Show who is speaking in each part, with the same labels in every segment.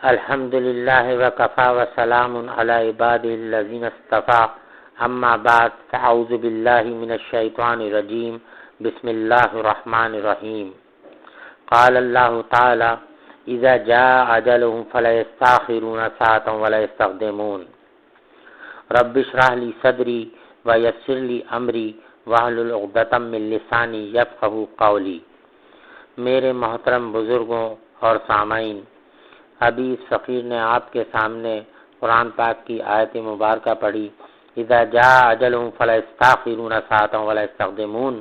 Speaker 1: الحمد للہ وکفی وسلام علی عبادہ الذین اصطفی اما بعد فاعوذ باللہ من الشیطان الرجیم بسم اللہ الرحمن الرحیم قال اللہ تعالی اذا جاء اجلهم فلا يستأخرون ساعة ولا يستقدمون رب اشرح لی صدری ویسر لی امری واحلل عقدۃ من لسانی یفقہوا قولی۔ میرے محترم بزرگوں اور سامعین، ابھی اس فقیر نے آپ کے سامنے قرآن پاک کی آیت مبارکہ پڑھی، اذا جاء اجلهم فلا يستأخرون ساعة ولا يستقدمون۔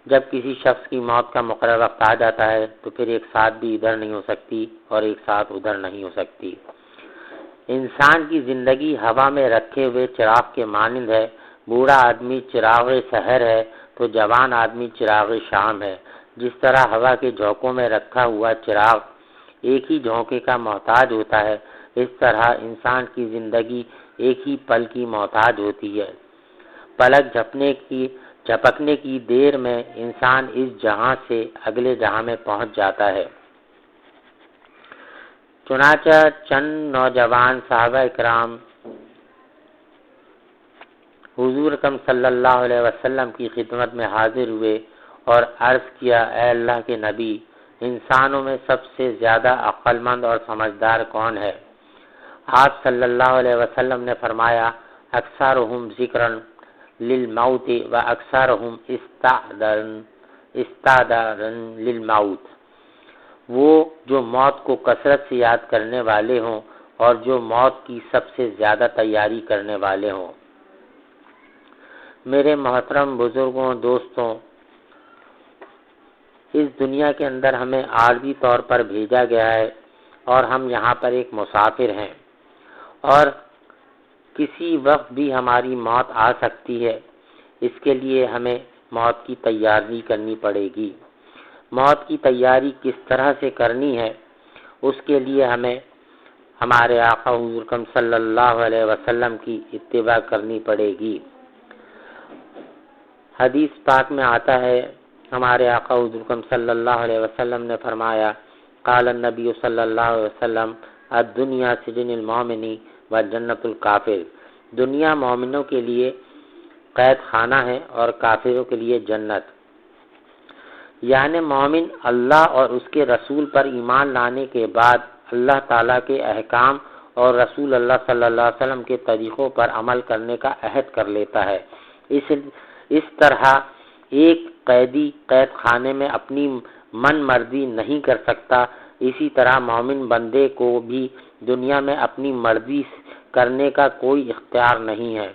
Speaker 1: جب کسی شخص کی موت کا مقرر وقت آ جاتا ہے تو پھر ایک ساتھ بھی ادھر نہیں ہو سکتی اور ایک ساتھ ادھر نہیں ہو سکتی۔ انسان کی زندگی ہوا میں رکھے ہوئے چراغ کے مانند ہے۔ بوڑھا آدمی چراغ سحر ہے تو جوان آدمی چراغ شام ہے۔ جس طرح ہوا کے جھونکوں میں رکھا ہوا چراغ ایک ہی جھونکے کا محتاج ہوتا ہے، اس طرح انسان کی زندگی ایک ہی پل کی محتاج ہوتی ہے۔ پلک جھپکنے کی دیر میں انسان اس جہاں سے اگلے جہاں میں پہنچ جاتا ہے۔ چنانچہ چند نوجوان صحابہ کرام حضور اکرم صلی اللہ علیہ وسلم کی خدمت میں حاضر ہوئے اور عرض کیا، اے اللہ کے نبی، انسانوں میں سب سے زیادہ عقل مند اور سمجھدار کون ہے؟ آپ صلی اللہ علیہ وسلم نے فرمایا، اکثرہم ذکرا للموت و اکثرہم استعدادا للموت۔ وہ جو موت کو کثرت سے یاد کرنے والے ہوں اور جو موت کی سب سے زیادہ تیاری کرنے والے ہوں۔ میرے محترم بزرگوں، دوستوں، اس دنیا کے اندر ہمیں عارضی طور پر بھیجا گیا ہے اور ہم یہاں پر ایک مسافر ہیں اور کسی وقت بھی ہماری موت آ سکتی ہے۔ اس کے لیے ہمیں موت کی تیاری کرنی پڑے گی۔ موت کی تیاری کس طرح سے کرنی ہے، اس کے لیے ہمیں ہمارے آقا حضور اکرم صلی اللہ علیہ وسلم کی اتباع کرنی پڑے گی۔ حدیث پاک میں آتا ہے، ہمارے آقا حضور اکرم صلی اللہ علیہ وسلم نے فرمایا، قال النبی صلی اللہ علیہ وسلم، الدنیا سجن المؤمن و جنت الکافر۔ دنیا مومنوں کے لیے قید خانہ ہے اور کافروں کے لیے جنت۔ یعنی مومن اللہ اور اس کے رسول پر ایمان لانے کے بعد اللہ تعالیٰ کے احکام اور رسول اللہ صلی اللہ علیہ وسلم کے طریقوں پر عمل کرنے کا عہد کر لیتا ہے۔ اس طرح ایک قیدی قید خانے میں اپنی من مرضی نہیں کر سکتا، اسی طرح مومن بندے کو بھی دنیا میں اپنی مرضی کرنے کا کوئی اختیار نہیں ہے۔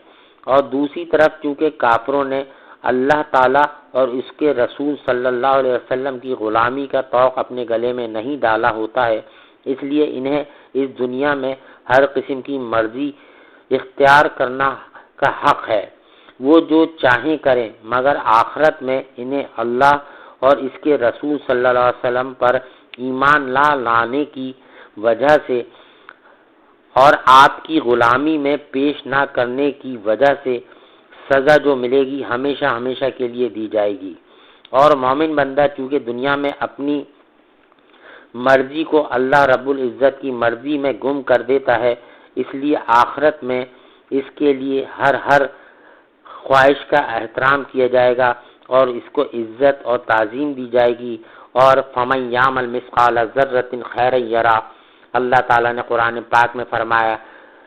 Speaker 1: اور دوسری طرف چونکہ کافروں نے اللہ تعالیٰ اور اس کے رسول صلی اللہ علیہ وسلم کی غلامی کا طوق اپنے گلے میں نہیں ڈالا ہوتا ہے، اس لیے انہیں اس دنیا میں ہر قسم کی مرضی اختیار کرنا کا حق ہے، وہ جو چاہیں کریں، مگر آخرت میں انہیں اللہ اور اس کے رسول صلی اللہ علیہ وسلم پر ایمان لانے کی وجہ سے اور آپ کی غلامی میں پیش نہ کرنے کی وجہ سے سزا جو ملے گی ہمیشہ ہمیشہ کے لیے دی جائے گی۔ اور مومن بندہ چونکہ دنیا میں اپنی مرضی کو اللہ رب العزت کی مرضی میں گم کر دیتا ہے، اس لیے آخرت میں اس کے لیے ہر خواہش کا احترام کیا جائے گا اور اس کو عزت اور تعظیم دی جائے گی۔ اور فَمَن يَعْمَلْ مِثْقَالَ ذَرَّةٍ خَيْرًا يَرَهُ، اللہ تعالیٰ نے قرآن پاک میں فرمایا،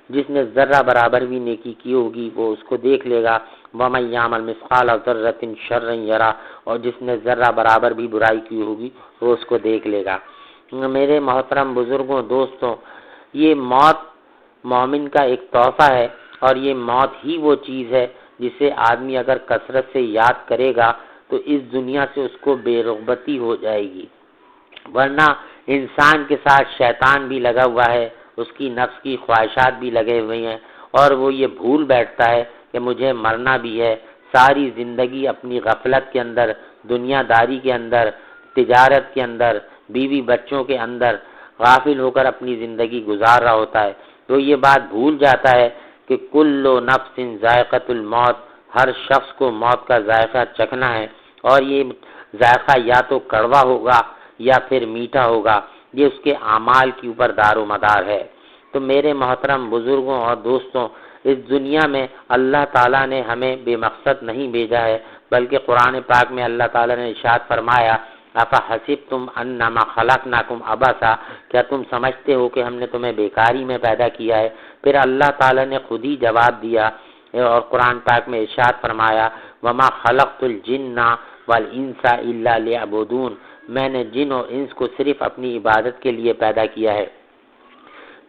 Speaker 1: جس نے ذرہ برابر بھی نیکی کی ہوگی وہ اس کو دیکھ لے گا۔ وَمَن يَعْمَلْ مِثْقَالَ ذَرَّةٍ شَرًّا يَرَهُ، اور جس نے ذرہ برابر بھی برائی کی ہوگی وہ اس کو دیکھ لے گا۔ میرے محترم بزرگوں، دوستوں، یہ موت مومن کا ایک تحفہ ہے اور یہ موت ہی وہ چیز ہے جسے آدمی اگر کثرت سے یاد کرے گا تو اس دنیا سے اس کو بے رغبتی ہو جائے گی، ورنہ انسان کے ساتھ شیطان بھی لگا ہوا ہے، اس کی نفس کی خواہشات بھی لگے ہوئے ہیں اور وہ یہ بھول بیٹھتا ہے کہ مجھے مرنا بھی ہے۔ ساری زندگی اپنی غفلت کے اندر، دنیا داری کے اندر، تجارت کے اندر، بیوی بچوں کے اندر غافل ہو کر اپنی زندگی گزار رہا ہوتا ہے، تو یہ بات بھول جاتا ہے کہ کل نفس ذائقۃ الموت، ہر شخص کو موت کا ذائقہ چکھنا ہے اور یہ ذائقہ یا تو کڑوا ہوگا یا پھر میٹھا ہوگا۔ یہ اس کے اعمال کے اوپر دار و مدار ہے۔ تو میرے محترم بزرگوں اور دوستوں، اس دنیا میں اللہ تعالیٰ نے ہمیں بے مقصد نہیں بھیجا ہے، بلکہ قرآن پاک میں اللہ تعالیٰ نے ارشاد فرمایا افحسبتم انما خلقناکم عبثا، کیا تم سمجھتے ہو کہ ہم نے تمہیں بیکاری میں پیدا کیا ہے؟ پھر اللہ تعالیٰ نے خود ہی جواب دیا اور قرآن پاک میں ارشاد فرمایا وما خلقت الجن والانس الا لیعبدون، میں نے جن اور انس کو صرف اپنی عبادت کے لیے پیدا کیا ہے۔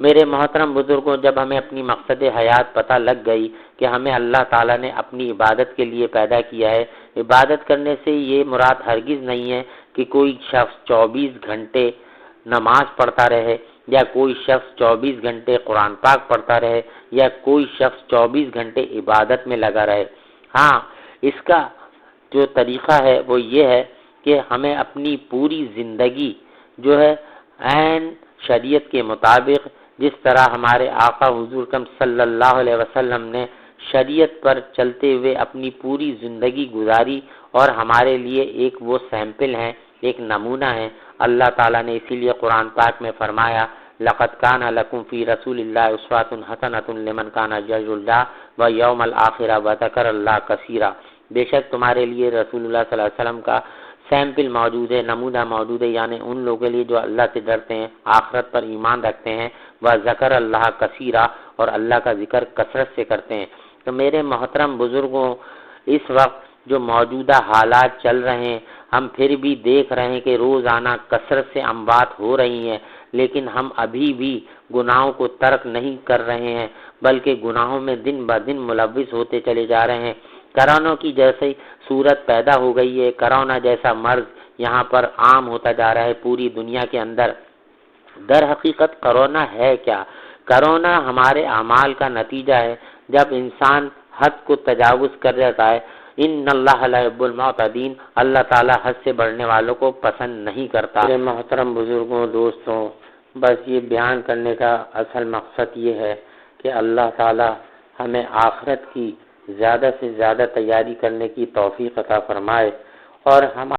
Speaker 1: میرے محترم بزرگوں، جب ہمیں اپنی مقصد حیات پتہ لگ گئی کہ ہمیں اللہ تعالیٰ نے اپنی عبادت کے لیے پیدا کیا ہے، عبادت کرنے سے یہ مراد ہرگز نہیں ہے کہ کوئی شخص 24 گھنٹے نماز پڑھتا رہے، یا کوئی شخص 24 گھنٹے قرآن پاک پڑھتا رہے، یا کوئی شخص 24 گھنٹے عبادت میں لگا رہے۔ ہاں، اس کا جو طریقہ ہے وہ یہ ہے کہ ہمیں اپنی پوری زندگی جو ہے عین شریعت کے مطابق، جس طرح ہمارے آقا حضور اکرم صلی اللہ علیہ وسلم نے شریعت پر چلتے ہوئے اپنی پوری زندگی گزاری، اور ہمارے لیے ایک وہ سیمپل ہیں، ایک نمونہ ہے۔ اللہ تعالیٰ نے اسی لیے قرآن پاک میں فرمایا لَقَدْ كَانَ لَكُمْ فِي رَسُولِ اللَّهِ أُسْوَةٌ حَسَنَةٌ لِمَنْ كَانَ يَرْجُو اللَّهَ وَالْيَوْمَ الْآخِرَ وَذَكَرَ اللَّهَ كَثِيرًا، بے شک تمہارے لیے رسول اللہ صلی اللہ علیہ وسلم کا سیمپل موجود ہے، نمونہ موجود ہے، یعنی ان لوگوں کے لیے جو اللہ سے ڈرتے ہیں، آخرت پر ایمان رکھتے ہیں، وَذَكَرَ اللَّهَ كَثِيرًا، اور اللہ کا ذکر کثرت سے کرتے ہیں۔ تو میرے محترم بزرگوں، اس وقت جو موجودہ حالات چل رہے ہیں، ہم پھر بھی دیکھ رہے ہیں کہ روزانہ کثرت سے اموات ہو رہی ہیں، لیکن ہم ابھی بھی گناہوں کو ترک نہیں کر رہے ہیں، بلکہ گناہوں میں دن بدن ملوث ہوتے چلے جا رہے ہیں۔ کرونا کی جیسی صورت پیدا ہو گئی ہے، کرونا جیسا مرض یہاں پر عام ہوتا جا رہا ہے پوری دنیا کے اندر۔ در حقیقت کرونا ہے کیا؟ کرونا ہمارے اعمال کا نتیجہ ہے۔ جب انسان حد کو تجاوز کر جاتا ہے، ان اللہ لا یحب المعتدین، اللہ تعالیٰ حد سے بڑھنے والوں کو پسند نہیں کرتا۔ میرے محترم بزرگوں، دوستوں، بس یہ بیان کرنے کا اصل مقصد یہ ہے کہ اللہ تعالیٰ ہمیں آخرت کی زیادہ سے زیادہ تیاری کرنے کی توفیق عطا فرمائے، اور ہم